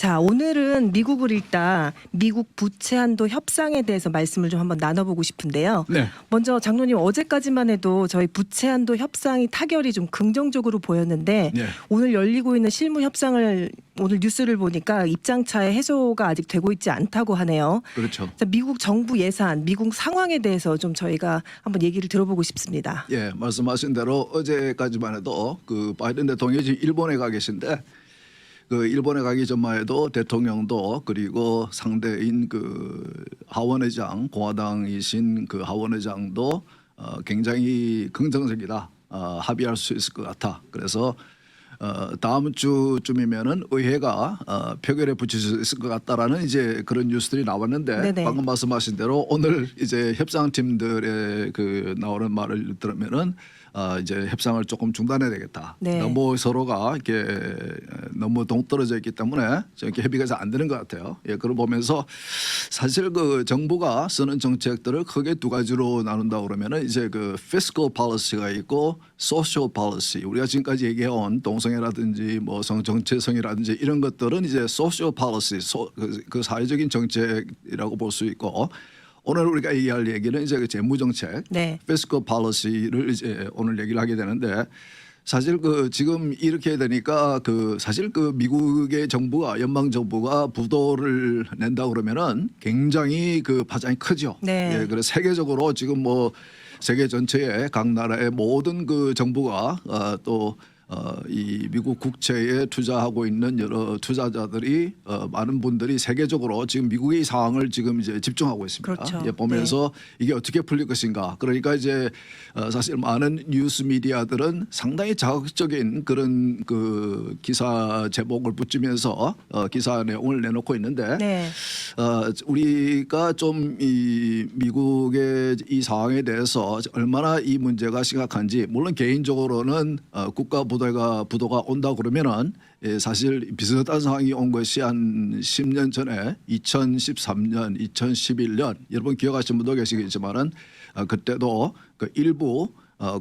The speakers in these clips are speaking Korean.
자, 오늘은 미국을 읽다 미국 부채 한도 협상에 대해서 말씀을 좀 한번 나눠보고 싶은데요. 네. 먼저 장로님, 어제까지만 해도 저희 부채 한도 협상이 타결이 좀 긍정적으로 보였는데 네. 오늘 열리고 있는 실무 협상을 오늘 뉴스를 보니까 입장차의 해소가 아직 되고 있지 않다고 하네요. 그렇죠. 자, 미국 정부 예산, 미국 상황에 대해서 좀 저희가 한번 얘기를 들어보고 싶습니다. 예, 말씀하신 대로 어제까지만 해도 그 바이든 대통령이 지금 일본에 가 계신데 그 일본에 가기 전만 해도 대통령도 그리고 상대인 그 하원의장 공화당이신 그 하원의장도 굉장히 긍정적이다. 합의할 수 있을 것 같아. 그래서 다음 주쯤이면은 의회가 표결에 붙일 수 있을 것 같다라는 이제 그런 뉴스들이 나왔는데 네네. 방금 말씀하신 대로 오늘 이제 협상팀들의 그 나오는 말을 들으면은 이제 협상을 조금 중단해야 되겠다. 네. 너무 서로가 이렇게 너무 동떨어져 있기 때문에 이렇게 협의가 잘 안 되는 것 같아요. 예, 그걸 보면서 사실 그 정부가 쓰는 정책들을 크게 두 가지로 나눈다 그러면은 이제 그 fiscal policy가 있고 social policy. 우리가 지금까지 얘기해온 동성애라든지 뭐 성정체성이라든지 이런 것들은 이제 social policy, 그 사회적인 정책이라고 볼 수 있고. 오늘 우리가 얘기할 얘기는 이제 그 재무 정책, 네. fiscal policy를 이제 오늘 얘기를 하게 되는데 사실 그 지금 이렇게 되니까 그 사실 그 미국의 정부가 연방 정부가 부도를 낸다 그러면은 굉장히 그 파장이 크죠. 네. 예, 그래서 세계적으로 지금 뭐 세계 전체의 각 나라의 모든 그 정부가 또 이 미국 국채에 투자하고 있는 여러 투자자들이 많은 분들이 세계적으로 지금 미국의 상황을 지금 이제 집중하고 있습니다. 그렇죠. 예, 보면서 이게 어떻게 풀릴 것인가. 그러니까 이제 사실 많은 뉴스 미디어들은 상당히 자극적인 그런 그 기사 제목을 붙이면서 기사 내용을 내놓고 있는데 네. 우리가 좀 이 미국의 이 상황에 대해서 얼마나 이 문제가 심각한지 물론 개인적으로는 국가 부도가 온다 그러면은 사실 비슷한 상황이 온 것이 한 10년 전에 2013년, 2011년 여러분 기억하시는 분도 계시겠지만은 그때도 그 일부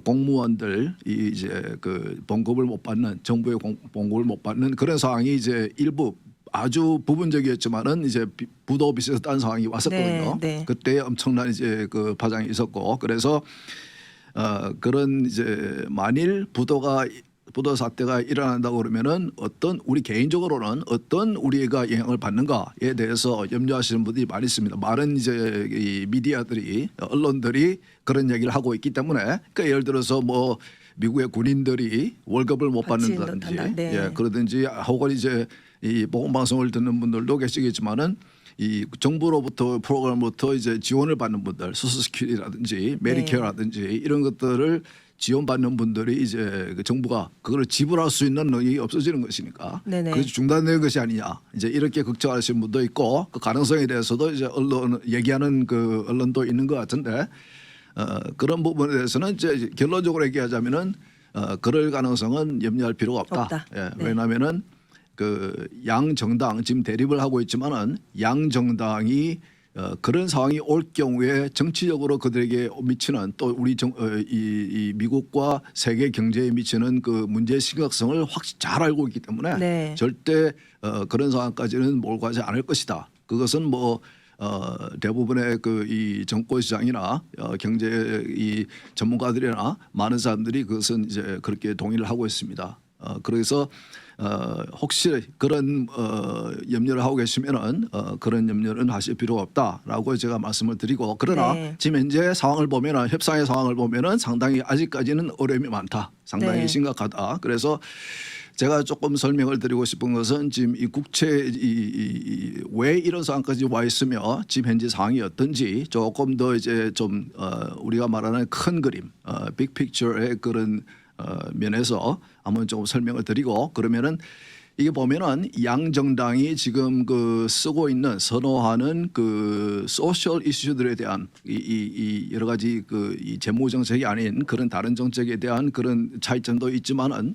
공무원들이 이제 그 봉급을 못 받는 정부의 봉급을 못 받는 그런 상황이 이제 일부 아주 부분적이었지만은 이제 부도 비슷한 상황이 왔었거든요. 네, 네. 그때 엄청난 이제 그 파장이 있었고 그래서 그런 이제 만일 부도 사태가 일어난다고 그러면은 어떤 우리 개인적으로는 어떤 우리가 영향을 받는가에 대해서 염려하시는 분들이 많이 있습니다. 많은 이제 이 미디어들이 언론들이 그런 얘기를 하고 있기 때문에 그러니까 예를 들어서 뭐 미국의 군인들이 월급을 못 받지 받는다든지 못한다. 네. 예, 그러든지 혹은 이제 이 보건 방송을 듣는 분들도 계시겠지만은 이 정부로부터 프로그램부터 이제 지원을 받는 분들, 소셜시큐리티라든지 메디케어라든지 이런 것들을 지원받는 분들이 이제 그 정부가 그걸 지불할 수 있는 능력이 없어지는 것이니까 네네. 그래서 중단된 것이 아니냐 이제 이렇게 걱정하시는 분도 있고 그 가능성에 대해서도 이제 언론 얘기하는 그 언론도 있는 것 같은데 그런 부분에 대해서는 이제 결론적으로 얘기하자면은 그럴 가능성은 염려할 필요가 없다. 예, 네. 왜냐하면은 그 양 정당 지금 대립을 하고 있지만은 양 정당이 그런 상황이 올 경우에 정치적으로 그들에게 미치는 또 우리 이 미국과 세계 경제에 미치는 그 문제의 심각성을 확실히 잘 알고 있기 때문에 네. 절대 그런 상황까지는 몰고 가지 않을 것이다. 그것은 뭐 대부분의 그 이 정권 시장이나 경제 이 전문가들이나 많은 사람들이 그것은 이제 그렇게 동의를 하고 있습니다. 그래서 혹시 그런 염려를 하고 계시면은 그런 염려는 하실 필요가 없다라고 제가 말씀을 드리고 그러나 네. 지금 현재 상황을 보면은 협상의 상황을 보면은 상당히 아직까지는 어려움이 많다. 상당히 네. 심각하다. 그래서 제가 조금 설명을 드리고 싶은 것은 지금 이 국채 왜 이런 상황까지 와 있으며 지금 현재 상황이 어떤지 조금 더 이제 좀 우리가 말하는 큰 그림, 빅 픽처의 그런 면에서 한번 조금 설명을 드리고 그러면은 이게 보면은 양 정당이 지금 그 쓰고 있는 선호하는 그 소셜 이슈들에 대한 이 여러 가지 그 이 재무 정책이 아닌 그런 다른 정책에 대한 그런 차이점도 있지만은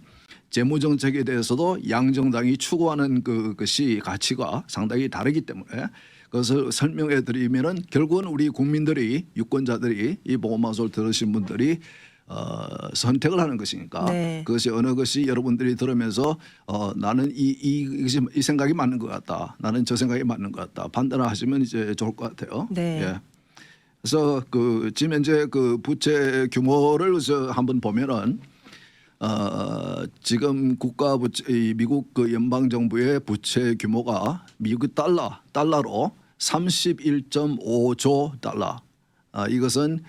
재무 정책에 대해서도 양 정당이 추구하는 그것이 가치가 상당히 다르기 때문에 그것을 설명해 드리면은 결국은 우리 국민들이 유권자들이 이 보건방송을 들으신 분들이 선택을 하는 것이니까 네. 그것이 어느 것이 여러분들이 들으면서 나는 이 생각이 맞는 것 같다. 나는 저 생각이 맞는 것 같다. 판단을 하시면 이제 좋을 것 같아요. 네. 예. 그래서 지금 현재 그 부채 규모를 그래서 한번 보면은 지금 국가 부채 미국 그 연방 정부의 부채 규모가 미국 달러로 31.5조 달러. 이것은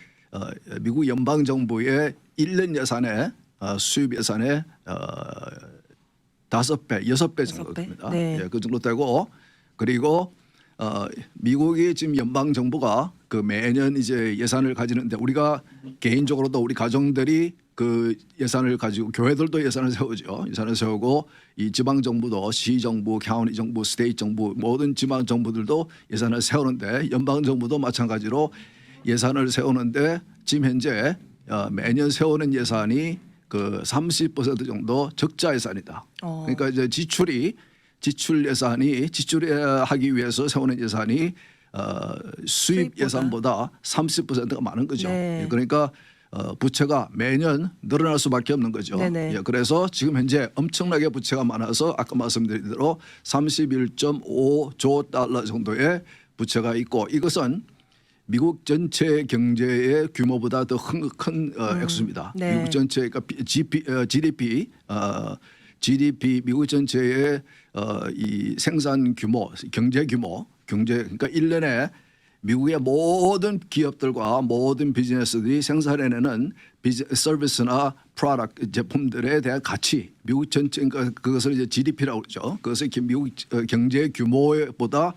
미국 연방 정부의 1년 예산의 수입 예산의 5배, 6배 정도 됩니다. 네. 예, 그 정도 되고 그리고 미국이 지금 연방 정부가 그 매년 이제 예산을 가지는데 우리가 개인적으로도 우리 가정들이 그 예산을 가지고 교회들도 예산을 세우죠. 예산을 세우고 이 지방 정부도 시 정부, 카운티 정부, 스테이트 정부 모든 지방 정부들도 예산을 세우는데 연방 정부도 마찬가지로 예산을 세우는데 지금 현재 매년 세우는 예산이 그 30% 정도 적자 예산이다. 그러니까 이제 지출하기 위해서 세우는 예산이 수입 예산보다 30%가 많은 거죠. 네. 예, 그러니까 부채가 매년 늘어날 수밖에 없는 거죠. 네네. 예, 그래서 지금 현재 엄청나게 부채가 많아서 아까 말씀드린 대로 31.5조 달러 정도의 부채가 있고 이것은 미국 전체 경제의 규모보다 더 큰 액수입니다. 네. 미국 전체 그러니까 GDP 미국 전체의 이 생산 규모, 경제 그러니까 1년에 미국의 모든 기업들과 모든 비즈니스들이 생산해내는 서비스나 프로덕트 제품들에 대한 가치, 미국 전체 그러니까 그것을 이제 GDP라고 그러죠. 그것을 미국 경제 규모보다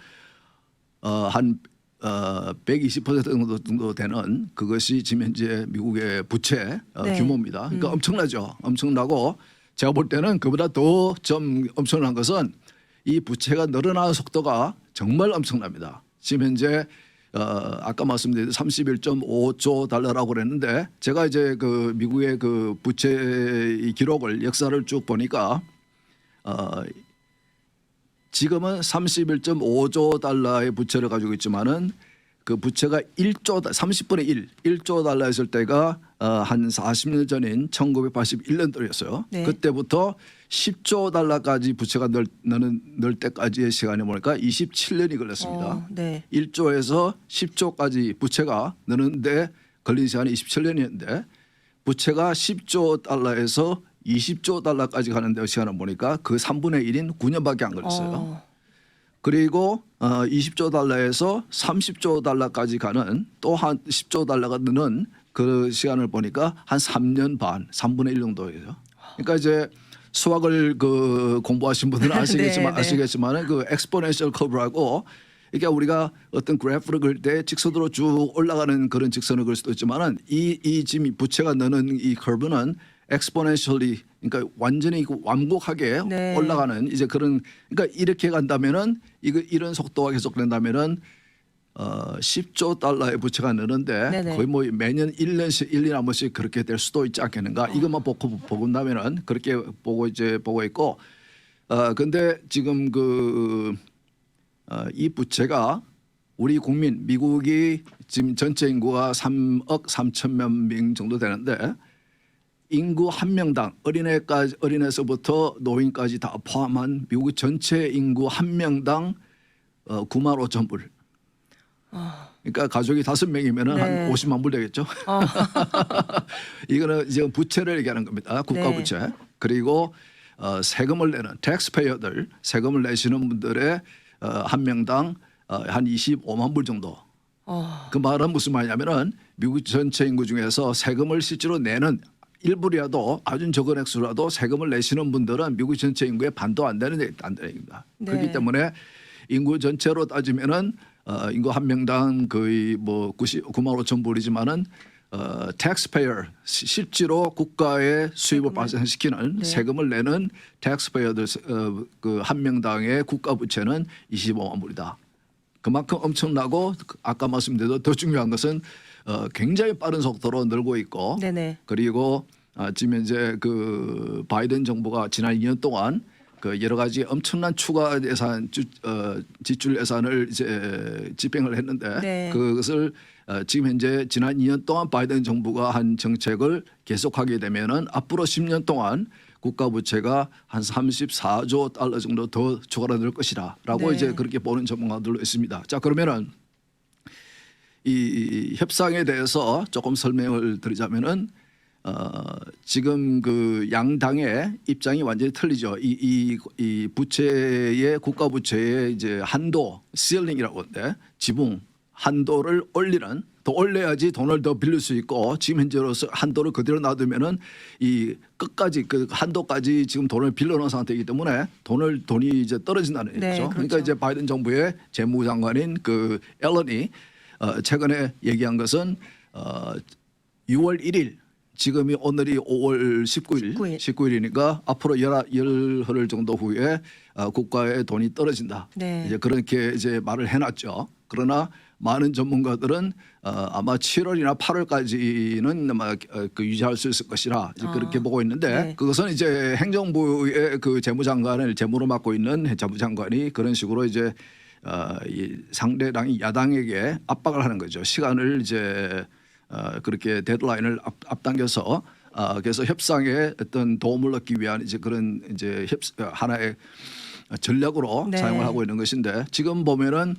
한 120% 정도 되는 그것이 지금 현재 미국의 부채 네. 규모입니다. 그러니까 엄청나죠. 엄청나고 제가 볼 때는 그보다 더 좀 엄청난 것은 이 부채가 늘어나는 속도가 정말 엄청납니다. 지금 현재 아까 말씀드린 31.5조 달러라고 그랬는데 제가 이제 그 미국의 그 부채 기록을 역사를 쭉 보니까 지금은 31.5조 달러의 부채를 가지고 있지만은 그 부채가 1조 1조 달러였을 때가 한 40년 전인 1981년도였어요. 네. 그때부터 10조 달러까지 부채가 늘 때까지의 시간이 보니까 27년이 걸렸습니다. 네. 1조에서 10조까지 부채가 느는데 걸린 시간이 27년이었는데 부채가 10조 달러에서 20조 달러까지 가는데 시간을 보니까 그 3분의 1인 9년밖에 안 걸렸어요. 그리고 20조 달러에서 30조 달러까지 가는 또 한 10조 달러가 느는 그 시간을 보니까 한 3년 반, 3분의 1 정도예요. 그러니까 이제 수학을 그 공부하신 분들은 아시겠지만 그 엑스포넨셜 커브라고 이게 우리가 어떤 그래프를 그릴 때 직선으로 쭉 올라가는 그런 직선을 그릴 수도 있지만은 이 지금 부채가 느는 이 커브는 엑스포넨셜리 그러니까 완전히 완곡하게 네. 올라가는 이제 그런 그러니까 이렇게 간다면은 이런 속도가 계속된다면은 10조 달러의 부채가 느는데 네네. 거의 뭐 매년 1년에 한 번씩 그렇게 될 수도 있지 않겠는가 이것만 보고 본다면은 그렇게 보고 있고 근데 지금 이 부채가 우리 국민 미국이 지금 전체 인구가 3억 3천만 명 정도 되는데 인구 한 명당 어린애서부터 노인까지 다 포함한 미국 전체 인구 한 명당 9만 5천 불. 그러니까 가족이 5명이면은 네. 한 50만 불 되겠죠. 이거는 지금 부채를 얘기하는 겁니다. 국가 네. 부채. 그리고 세금을 내는 텍스페이어들 세금을 내시는 분들의 한 명당 한 25만 불 정도. 그 말은 무슨 말이냐면은 미국 전체 인구 중에서 세금을 실제로 내는 일부라도 아주 적은 액수라도 세금을 내시는 분들은 미국 전체 인구의 반도 안 되는 얘기입니다. 네. 그렇기 때문에 인구 전체로 따지면은 인구 한 명당 거의 뭐 9만 5천 불이지만은 taxpayer 실제로 국가의 수입을 발생시키는 네. 세금을 내는 taxpayer들 그 한 명당의 국가 부채는 25만 불이다. 그만큼 엄청나고 아까 말씀드린 더 중요한 것은 굉장히 빠른 속도로 늘고 있고 네네. 그리고 지금 현재 그 바이든 정부가 지난 2년 동안 그 여러 가지 엄청난 추가 예산 지출 예산을 이제 집행을 했는데 네. 그것을 지금 현재 지난 2년 동안 바이든 정부가 한 정책을 계속하게 되면은 앞으로 10년 동안 국가 부채가 한 34조 달러 정도 더 초과될 것이라라고 네. 이제 그렇게 보는 전문가들도 있습니다. 자, 그러면은 이 협상에 대해서 조금 설명을 드리자면은 지금 그 양당의 입장이 완전히 틀리죠. 이 부채의 국가 부채의 이제 한도 시일링이라고 하는데 지붕 한도를 올리는 더 올려야지 돈을 더 빌릴 수 있고 지금 현재로서 한도를 그대로 놔두면은 이 끝까지 그 한도까지 지금 돈을 빌려놓은 상태이기 때문에 돈이 이제 떨어진다는 얘기죠. 네, 그러니까 그렇죠. 이제 바이든 정부의 재무장관인 그 앨런이 최근에 얘기한 것은 6월 1일 지금이 오늘이 5월 19일이니까 앞으로 열흘 정도 후에 국가의 돈이 떨어진다. 네. 이제 그렇게 이제 말을 해놨죠. 그러나 많은 전문가들은 아마 7월이나 8월까지는 아마 그 유지할 수 있을 것이라 이제 그렇게 보고 있는데 네. 그것은 이제 행정부의 그 재무장관을 재무로 맡고 있는 재무장관이 그런 식으로 이제 이 상대당이 야당에게 압박을 하는 거죠. 시간을 이제 그렇게 데드라인을 앞당겨서 그래서 협상에 어떤 도움을 얻기 위한 이제 그런 이제 하나의 전략으로 네. 사용을 하고 있는 것인데 지금 보면은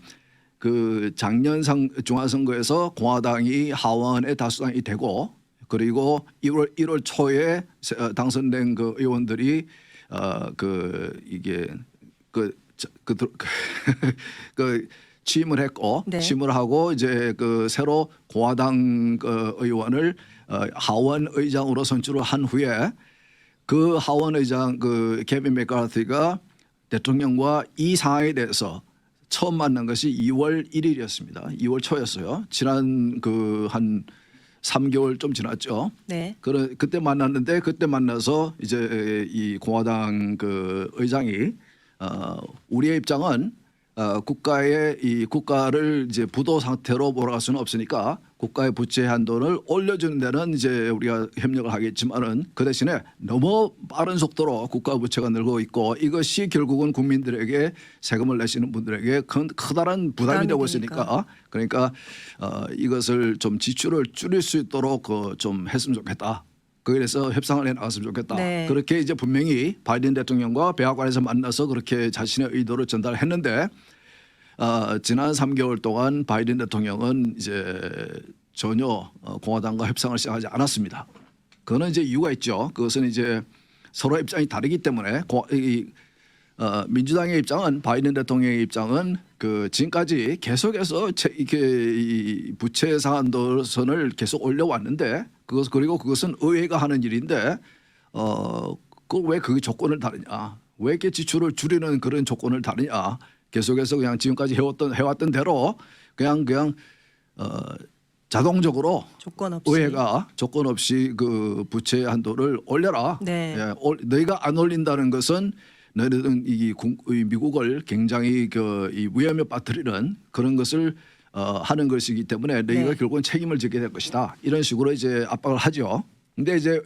그 작년 중앙선거에서 공화당이 하원의 다수당이 되고 그리고 1월 초에 당선된 그 의원들이 그 이게 그 취임을 했고 네. 취임을 하고 이제 그 새로 공화당 그 의원을 하원 의장으로 선출을 한 후에 그 하원 의장 그 케빈 맥카티가 대통령과 이 상황에 대해서 처음 만난 것이 2월 1일이었습니다. 2월 초였어요. 지난 그 한 3개월 좀 지났죠. 네. 그때 만났는데 그때 만나서 이제 이 공화당 그 의장이 우리의 입장은 국가를 이제 부도 상태로 몰아갈 수는 없으니까 국가의 부채 한도를 올려주는 데는 이제 우리가 협력을 하겠지만은 그 대신에 너무 빠른 속도로 국가 부채가 늘고 있고 이것이 결국은 국민들에게 세금을 내시는 분들에게 커다란 부담이 되고 있으니까 그러니까 이것을 좀 지출을 줄일 수 있도록 좀 했으면 좋겠다. 그래서 협상을 해 나갔으면 좋겠다. 네. 그렇게 이제 분명히 바이든 대통령과 백악관에서 만나서 그렇게 자신의 의도를 전달했는데 지난 3개월 동안 바이든 대통령은 이제 전혀 공화당과 협상을 시작하지 않았습니다. 그거는 이제 이유가 있죠. 그것은 이제 서로 입장이 다르기 때문에 민주당의 입장은 바이든 대통령의 입장은 그 지금까지 계속해서 이렇게 이 부채 상한도선을 계속 올려왔는데 그리고 그것은 의회가 하는 일인데 왜 그게 조건을 다르냐? 왜 이렇게 지출을 줄이는 그런 조건을 다르냐? 계속해서 그냥 지금까지 해왔던 대로 그냥 자동적으로 조건 없이. 의회가 조건 없이 그 부채 한도를 올려라. 네. 예, 너희가 안 올린다는 것은 너희들은 이 미국을 굉장히 이 위험에 빠뜨리는 그런 것을 하는 것이기 때문에 너희가 네. 결국은 책임을 지게 될 것이다. 이런 식으로 이제 압박을 하죠. 근데 이제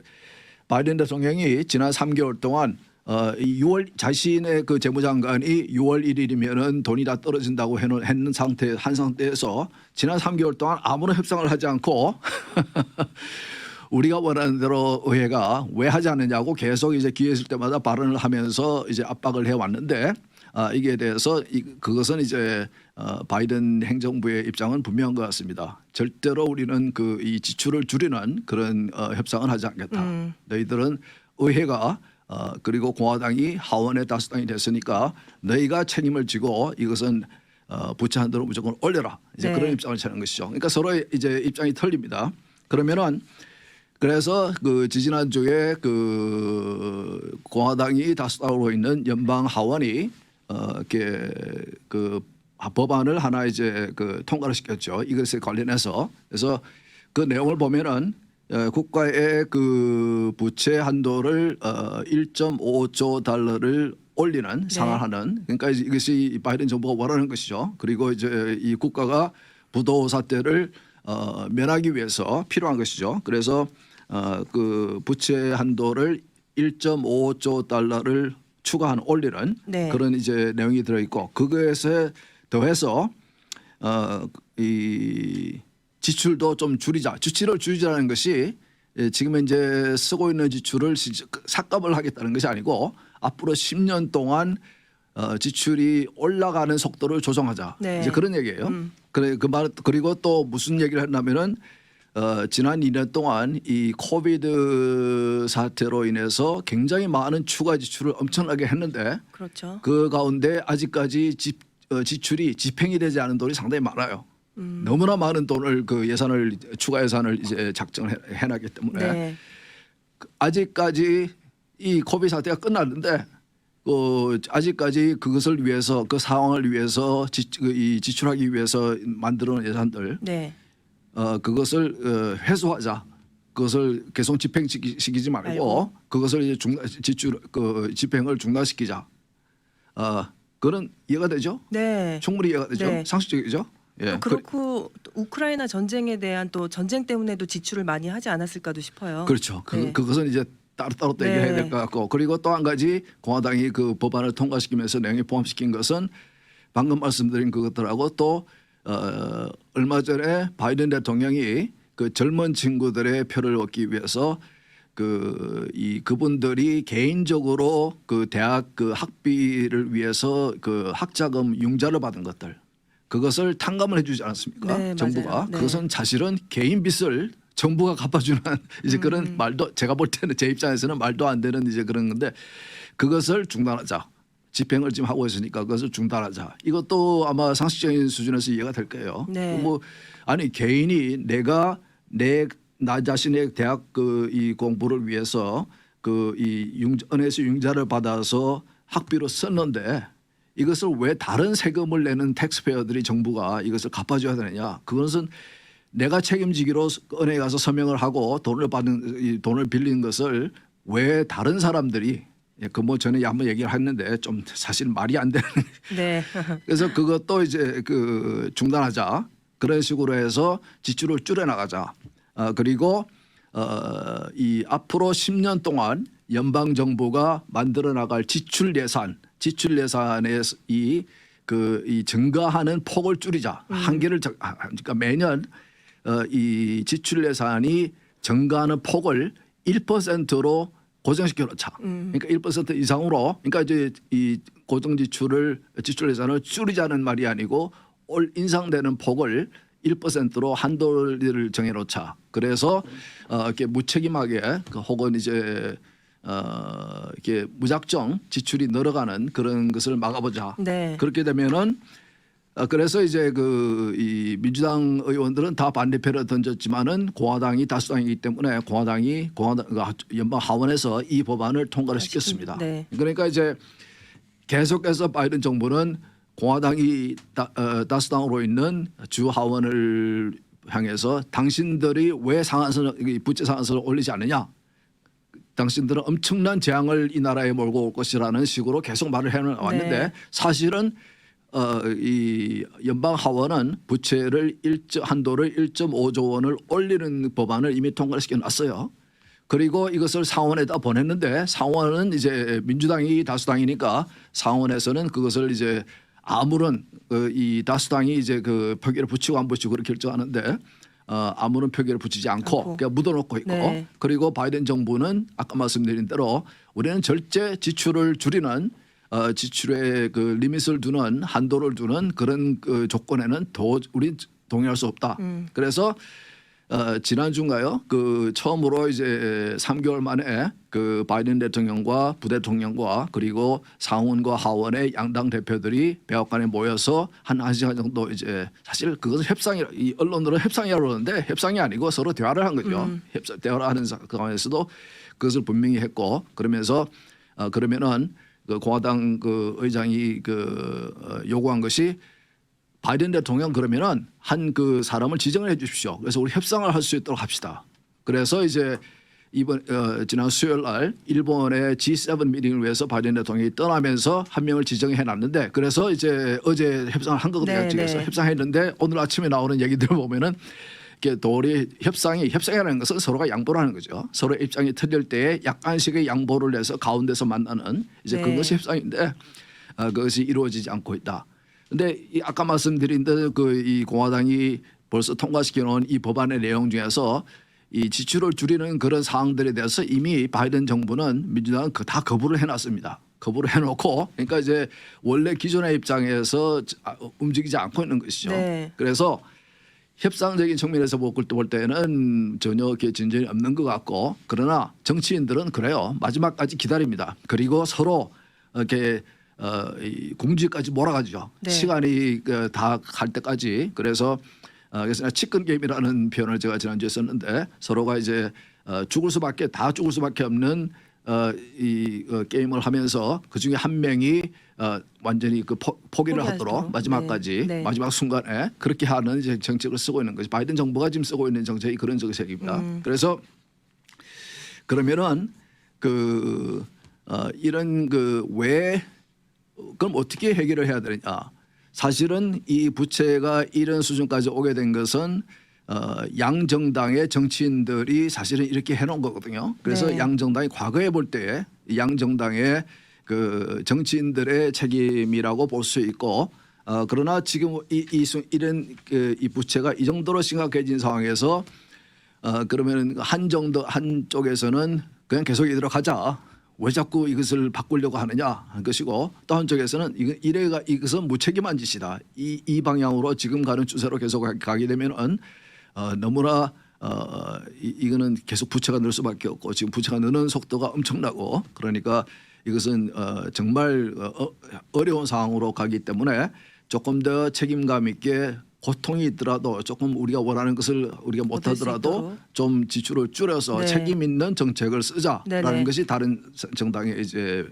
바이든 대통령이 지난 3개월 동안 자신의 그 재무장관이 6월 1일이면은 돈이 다 떨어진다고 한 상태에서 지난 3개월 동안 아무런 협상을 하지 않고 우리가 원하는 대로 의회가 왜 하지 않느냐고 계속 이제 기회 있을 때마다 발언을 하면서 이제 압박을 해 왔는데 이게 대해서 그것은 이제 바이든 행정부의 입장은 분명한 것 같습니다. 절대로 우리는 이 지출을 줄이는 그런 협상은 하지 않겠다. 너희들은 의회가 그리고 공화당이 하원의 다수당이 됐으니까 너희가 책임을 지고 이것은 부채 한도를 무조건 올려라. 이제 네. 그런 입장을 취하는 것이죠. 그러니까 서로 이제 입장이 틀립니다. 그러면은 그래서 그 지지난주에 그 공화당이 다수당으로 있는 연방 하원이 이렇게 그 법안을 하나 이제 그 통과를 시켰죠. 이것에 관련해서 그래서 그 내용을 보면은 국가의 그 부채 한도를 1.5조 달러를 올리는 상한하는 그러니까 이것이 바이든 정부가 원하는 것이죠. 그리고 이제 이 국가가 부도 사태를 면하기 위해서 필요한 것이죠. 그래서 그 부채 한도를 1.5조 달러를 추가한 올리는 네. 그런 이제 내용이 들어 있고 그것에 더해서 이 지출도 좀 줄이자. 지출을 줄이자는 것이 지금 현재 쓰고 있는 지출을 삭감을 하겠다는 것이 아니고 앞으로 10년 동안 지출이 올라가는 속도를 조정하자. 네. 이제 그런 얘기예요. 그래 그 말 그리고 또 무슨 얘기를 했냐면은 지난 2년 동안 이 코비드 사태로 인해서 굉장히 많은 추가 지출을 엄청나게 했는데 그렇죠. 그 가운데 아직까지 지출이 집행이 되지 않은 돈이 상당히 많아요. 너무나 많은 돈을 그 예산을 추가 예산을 이제 작정을 해놨기 때문에 네. 아직까지 이 코비드 사태가 끝났는데 아직까지 그것을 위해서 그 상황을 위해서 이 지출하기 위해서 만들어놓은 예산들 네. 그것을 회수하자. 그것을 계속 집행시키지 말고 아이고. 그것을 이제 집행을 중단시키자. 그런 이해가 되죠? 네. 충분히 이해가 되죠? 네. 상식적이죠? 예. 그렇고 또 우크라이나 전쟁에 대한 또 전쟁 때문에도 지출을 많이 하지 않았을까도 싶어요. 그렇죠. 네. 그것은 이제 따로 또 얘기해야 네. 될 것 같고 그리고 또 한 가지 공화당이 그 법안을 통과시키면서 내용에 포함시킨 것은 방금 말씀드린 그것들하고 또 얼마 전에 바이든 대통령이 그 젊은 친구들의 표를 얻기 위해서 그분들이 개인적으로 그 대학 그 학비를 위해서 그 학자금 융자를 받은 것들 그것을 탕감을 해주지 않았습니까? 네, 정부가 맞아요. 네. 그것은 사실은 개인 빚을 정부가 갚아주는 이제 그런 말도 제가 볼 때는 제 입장에서는 말도 안 되는 이제 그런 건데 그것을 중단하자. 집행을 지금 하고 있으니까 그것을 중단하자. 이것도 아마 상식적인 수준에서 이해가 될 거예요. 네. 뭐 아니 개인이 나 자신의 대학 이 공부를 위해서 은행에서 융자를 받아서 학비로 썼는데 이것을 왜 다른 세금을 내는 텍스페어들이 정부가 이것을 갚아줘야 되느냐? 그것은 내가 책임지기로 은행에 가서 서명을 하고 돈을 빌린 것을 왜 다른 사람들이 그 뭐 전에 한번 얘기를 했는데 좀 사실 말이 안 되는 네. 그래서 그것도 이제 중단하자 그런 식으로 해서 지출을 줄여나가자. 그리고 이 앞으로 10년 동안 연방 정부가 만들어 나갈 지출 예산에 이 증가하는 폭을 줄이자. 한계를 그러니까 매년 이 지출 예산이 증가하는 폭을 1%로 고정시켜 놓자. 그러니까 1% 이상으로 그러니까 이제 이 지출 예산을 줄이자는 말이 아니고 인상되는 폭을 1%로 한도를 정해 놓자. 그래서 이렇게 무책임하게 혹은 이제 이렇게 무작정 지출이 늘어가는 그런 것을 막아보자. 네. 그렇게 되면은 그래서 이제 이 민주당 의원들은 다 반대표를 던졌지만은 공화당이 다수당이기 때문에 공화당이 연방 하원에서 이 법안을 통과를 시켰습니다. 네. 그러니까 이제 계속해서 바이든 정부는 공화당이 다수당으로 있는 주 하원을 향해서 당신들이 왜 부채 상한선을 올리지 않느냐? 당신들은 엄청난 재앙을 이 나라에 몰고 올 것이라는 식으로 계속 말을 해왔는데 네. 사실은 이 연방 하원은 부채를 한도를 1.5조 원을 올리는 법안을 이미 통과를 시켜놨어요. 그리고 이것을 상원에다 보냈는데 상원은 이제 민주당이 다수당이니까 상원에서는 그것을 이제 아무런 이 다수당이 이제 표결을 붙이고 안 붙이고 그렇게 결정하는데 아무런 표결을 붙이지 않고 그냥 묻어놓고 있고 네. 그리고 바이든 정부는 아까 말씀드린 대로 우리는 절대 지출을 줄이는 지출의 리밋을 두는 한도를 두는 그런 조건에는 우리 동의할 수 없다. 그래서 지난주인가요? 처음으로 이제 3개월 만에 바이든 대통령과 부대통령과 그리고 상원과 하원의 양당 대표들이 백악관에 모여서 한 1시간 정도 이제 사실 그것은 이 언론들은 협상이라고 그러는데 협상이 아니고 서로 대화를 한 거죠. 대화를 하는 상황에서도 그것을 분명히 했고 그러면서 그러면은 공화당 의장이 요구한 것이 바이든 대통령 그러면은 한 사람을 지정을 해 주십시오. 그래서 우리 협상을 할 수 있도록 합시다. 그래서 이제 지난 수요일 날 일본의 G7 미팅을 위해서 바이든 대통령이 떠나면서 한 명을 지정해 놨는데 그래서 이제 어제 협상을 한 거거든요. 네, 그래서 네. 협상했는데 오늘 아침에 나오는 얘기들을 보면은 이렇게 도리 협상이라는 것은 서로가 양보를 하는 거죠. 서로 입장이 틀릴 때 약간씩의 양보를 해서 가운데서 만나는 이제 네. 그것이 협상인데 그것이 이루어지지 않고 있다. 근데 아까 말씀드린 대로 이 공화당이 벌써 통과시켜 놓은 이 법안의 내용 중에서 이 지출을 줄이는 그런 사항들에 대해서 이미 바이든 정부는 민주당은 다 거부를 해놨습니다. 거부를 해놓고 그러니까 이제 원래 기존의 입장에서 움직이지 않고 있는 것이죠. 네. 그래서 협상적인 측면에서 볼 때는 전혀 이렇게 진전이 없는 것 같고 그러나 정치인들은 그래요. 마지막까지 기다립니다. 그리고 서로 이렇게 이 공지까지 몰아가죠. 네. 시간이 다 갈 때까지. 그래서 그래서 치킨 게임이라는 표현을 제가 지난주에 썼는데 서로가 이제 죽을 수밖에 없는 이 게임을 하면서 그 중에 한 명이 완전히 그 포기를 하도록 마지막까지 네. 네. 마지막 순간에 그렇게 하는 이제 정책을 쓰고 있는 것이 바이든 정부가 지금 쓰고 있는 정책이 그런 정책입니다. 그래서 그러면은 이런 왜 그럼 어떻게 해결을 해야 되느냐? 사실은 이 부채가 이런 수준까지 오게 된 것은 양 정당의 정치인들이 사실은 이렇게 해놓은 거거든요. 그래서 네. 양 정당이 과거에 볼 때 양 정당의 그 정치인들의 책임이라고 볼 수 있고 그러나 지금 이런 이 부채가 이 정도로 심각해진 상황에서 그러면 한쪽에서는 그냥 계속 이대로 가자. 왜 자꾸 이것을 바꾸려고 하느냐 하는 것이고 또 한쪽에서는 이것은 무책임한 짓이다. 이 방향으로 지금 가는 추세로 계속 가게 되면은 너무나 이거는 계속 부채가 늘 수밖에 없고 지금 부채가 느는 속도가 엄청나고 그러니까 이것은 정말 어려운 상황으로 가기 때문에 조금 더 책임감 있게 고통이 있더라도 조금 우리가 원하는 것을 우리가 못하더라도 좀 지출을 줄여서 네. 책임 있는 정책을 쓰자라는 네네. 것이 다른 정당의 이제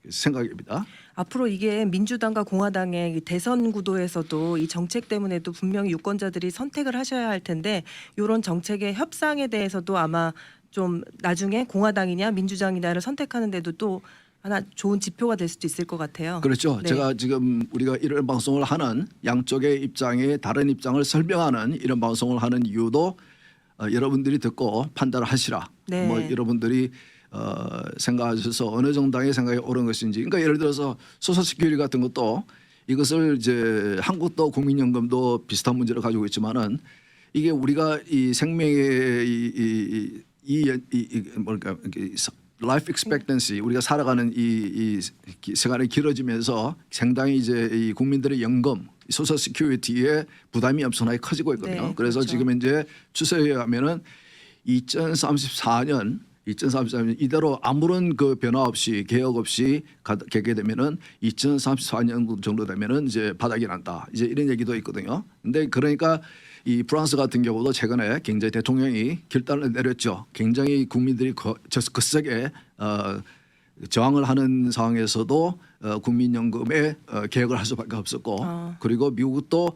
생각입니다. 앞으로 이게 민주당과 공화당의 이 대선 구도에서도 이 정책 때문에도 분명히 유권자들이 선택을 하셔야 할 텐데 이런 정책의 협상에 대해서도 아마 좀 나중에 공화당이냐 민주당이냐를 선택하는 데도 또 하나 좋은 지표가 될 수도 있을 것 같아요. 그렇죠. 네. 제가 지금 우리가 이런 방송을 하는 양쪽의 입장에 다른 입장을 설명하는 이런 방송을 하는 이유도 여러분들이 듣고 판단을 하시라. 네. 뭐 여러분들이 생각하셔서 어느 정당의 생각이 옳은 것인지. 그러니까 예를 들어서 소셜시큐리티 같은 것도 이것을 이제 한국도 국민연금도 비슷한 문제를 가지고 있지만은 이게 우리가 이 생명의 뭘까 라이프 익스펙턴시 우리가 살아가는 이 시간이 길어지면서 상당히 이제 이 국민들의 연금 소셜 시큐리티에 부담이 엄청나게 커지고 있거든요. 네, 그래서 그렇죠. 지금 이제 추세에 의하면은 2034년 이대로 아무런 그 변화 없이 개혁 없이 가게 되면은 2034년 정도 되면은 이제 바닥이 난다. 이제 이런 얘기도 있거든요. 근데 그러니까 이 프랑스 같은 경우도 최근에 굉장히 대통령이 결단을 내렸죠. 굉장히 국민들이 거세게 저항을 하는 상황에서도 국민연금에 개혁을 할 수밖에 없었고 그리고 미국도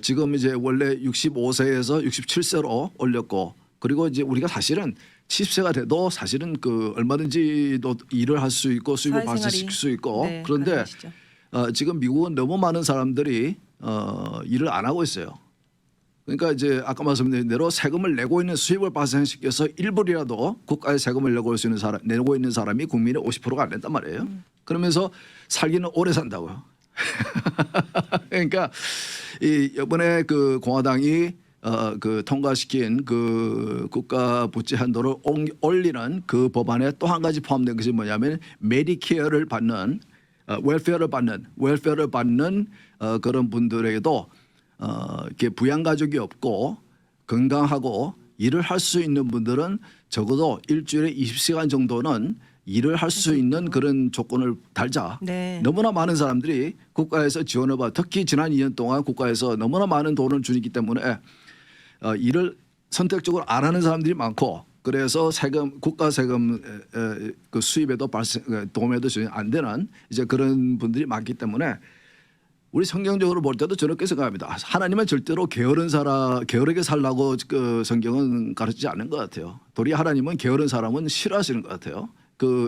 지금 이제 원래 65세에서 67세로 올렸고 그리고 이제 우리가 사실은 70세가 돼도 사실은 그 얼마든지 또 일을 할 수 있고 수입을 발생시킬 수 있고 네, 그런데 가능하시죠. 지금 미국은 너무 많은 사람들이 일을 안 하고 있어요. 그러니까 이제 아까 말씀드린 대로 세금을 내고 있는 수입을 발생시켜서 일부라도 국가에 세금을 내고 있는 사람이 국민의 50%가 안 된단 말이에요. 그러면서 살기는 오래 산다고요. 그러니까 이번에 그 공화당이 그 통과시킨 그 국가 부채 한도를 올리는 그 법안에 또 한 가지 포함된 것이 뭐냐면 메디케어를 받는 웰페어를 받는 그런 분들에게도 이렇게 부양가족이 없고 건강하고 일을 할 수 있는 분들은 적어도 일주일에 20시간 정도는 일을 할 수 있는 그런 조건을 달자. 네. 너무나 많은 사람들이 국가에서 지원을 받아 특히 지난 2년 동안 국가에서 너무나 많은 돈을 주기 때문에 일을 선택적으로 안 하는 사람들이 많고 그래서 국가 세금 그 수입에도 도움에도 전혀 안 되는 이제 그런 분들이 많기 때문에 우리 성경적으로 볼 때도 저렇게 생각합니다. 하나님은 절대로 게으르게 살라고 그 성경은 가르치지 않는 것 같아요. 도리 하나님은 게으른 사람은 싫어하시는 것 같아요.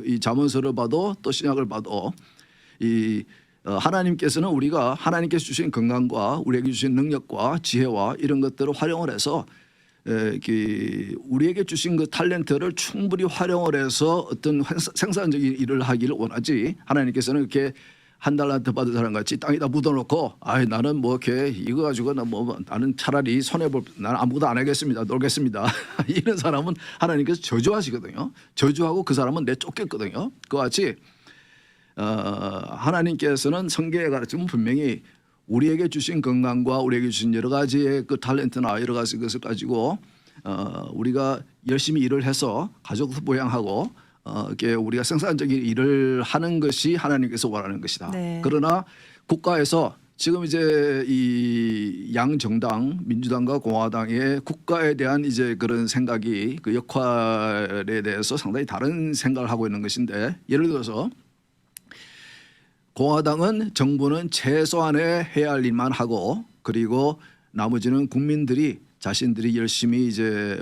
이 잠언서를 봐도 또 신약을 봐도 이 하나님께서는 우리가 하나님께서 주신 건강과 우리에게 주신 능력과 지혜와 이런 것들을 활용을 해서 우리에게 주신 그 탤런트를 충분히 활용을 해서 어떤 생산적인 일을 하기를 원하지 하나님께서는 이렇게 한 달란트 받은 사람 같이 땅에다 묻어놓고 나는 뭐 이렇게 이거 가지고 나는 차라리 나는 아무것도 안 하겠습니다. 놀겠습니다. 이런 사람은 하나님께서 저주하시거든요. 저주하고 그 사람은 내쫓겠거든요. 그와 같이 하나님께서는 성경에 가르치면 분명히 우리에게 주신 건강과 우리에게 주신 여러 가지의 그 탤런트나 여러 가지 것을 가지고 우리가 열심히 일을 해서 가족도 보양하고 이렇게 우리가 생산적인 일을 하는 것이 하나님께서 원하는 것이다. 네. 그러나 국가에서 지금 이제 이 양정당 민주당과 공화당의 국가에 대한 이제 그런 생각이 그 역할에 대해서 상당히 다른 생각을 하고 있는 것인데 예를 들어서 공화당은 정부는 최소한의 해야 할 일만 하고 그리고 나머지는 국민들이 자신들이 열심히 이제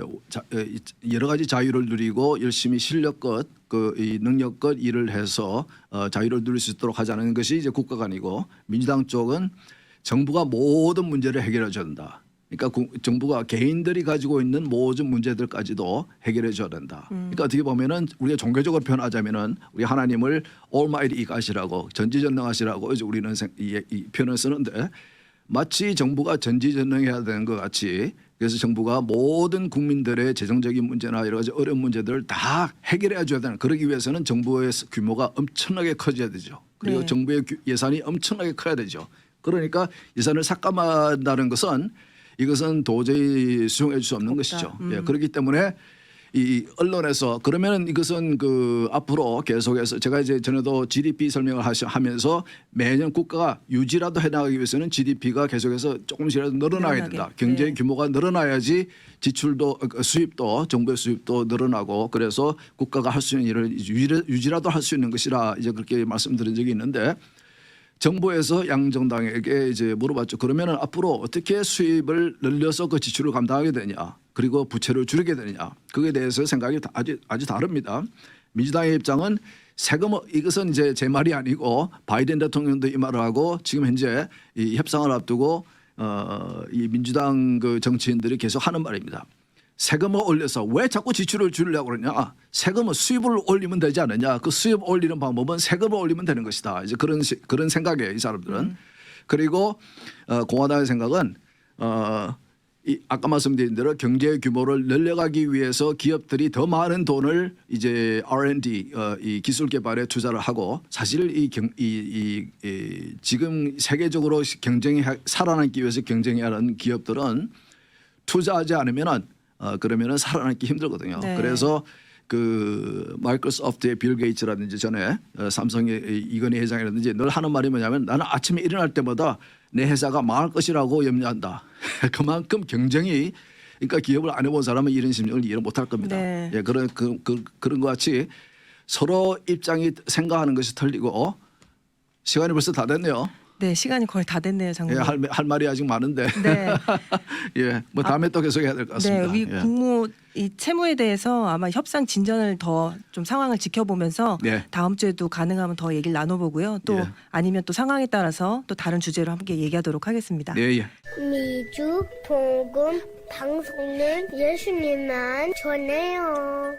여러 가지 자유를 누리고 열심히 실력껏 이 능력껏 일을 해서 자유를 누릴 수 있도록 하자는 것이 이제 국가관이고 민주당 쪽은 정부가 모든 문제를 해결해 줘야 된다. 그러니까 정부가 개인들이 가지고 있는 모든 문제들까지도 해결해 줘야 된다. 그러니까 어떻게 보면은 우리가 종교적으로 표현하자면은 우리 하나님을 Almighty 가시라고 전지전능하시라고 이제 우리는 이 표현을 쓰는데 마치 정부가 전지전능해야 되는 것 같이 그래서 정부가 모든 국민들의 재정적인 문제나 여러 가지 어려운 문제들을 다 해결해 줘야 되는 그러기 위해서는 정부의 규모가 엄청나게 커져야 되죠. 그리고 네. 정부의 예산이 엄청나게 커야 되죠. 그러니까 예산을 삭감한다는 것은 이것은 도저히 수용해 줄 수 없는 것이죠. 예, 그렇기 때문에 이 언론에서 그러면 이것은 그 앞으로 계속해서 제가 이제 전에도 GDP 설명을 하면서 매년 국가가 유지라도 해나가기 위해서는 GDP가 계속해서 조금씩이라도 늘어나야 된다. 경제의 규모가 늘어나야지 지출도 수입도 정부의 수입도 늘어나고 그래서 국가가 할 수 있는 일을 유지라도 할 수 있는 것이라 이제 그렇게 말씀드린 적이 있는데 정부에서 양정당에게 이제 물어봤죠. 그러면 앞으로 어떻게 수입을 늘려서 그 지출을 감당하게 되냐. 그리고 부채를 줄이게 되느냐. 그에 대해서 생각이 아주 다릅니다. 민주당의 입장은 세금 이것은 이제 제 말이 아니고 바이든 대통령도 이 말을 하고 지금 현재 이 협상을 앞두고 이 민주당 그 정치인들이 계속 하는 말입니다. 세금을 올려서 왜 자꾸 지출을 줄이려고 그러냐. 세금은 수입을 올리면 되지 않느냐. 그 수입 올리는 방법은 세금을 올리면 되는 것이다. 이제 그런 생각이에요. 이 사람들은. 그리고 공화당의 생각은 아까 말씀드린 대로 경제 규모를 늘려가기 위해서 기업들이 더 많은 돈을 이제 R&D 이 기술 개발에 투자를 하고 사실 지금 세계적으로 살아남기 위해서 경쟁해야 하는 기업들은 투자하지 않으면은 그러면은 살아남기 힘들거든요. 네. 그래서 그 마이크로소프트의 빌 게이츠라든지 전에 삼성의 이건희 회장이라든지 늘 하는 말이 뭐냐면 나는 아침에 일어날 때마다 내 회사가 망할 것이라고 염려한다. 그만큼 경쟁이 그러니까 기업을 안 해본 사람은 이런 심정을 이해 못할 겁니다. 네. 예, 그런 것 같이 서로 입장이 생각하는 것이 틀리고 시간이 벌써 다 됐네요. 네, 시간이 거의 다 됐네요, 예, 장관님. 할 말이 아직 많은데. 네. 예, 뭐 다음에 또 계속해야 될 것 같습니다. 네, 예. 국무 이 채무에 대해서 아마 협상 진전을 더 좀 상황을 지켜보면서 네. 다음 주에도 가능하면 더 얘기를 나눠보고요. 또 예. 아니면 또 상황에 따라서 또 다른 주제로 함께 얘기하도록 하겠습니다. 네, 예. 미주 복음 방송은 예수님만 전해요.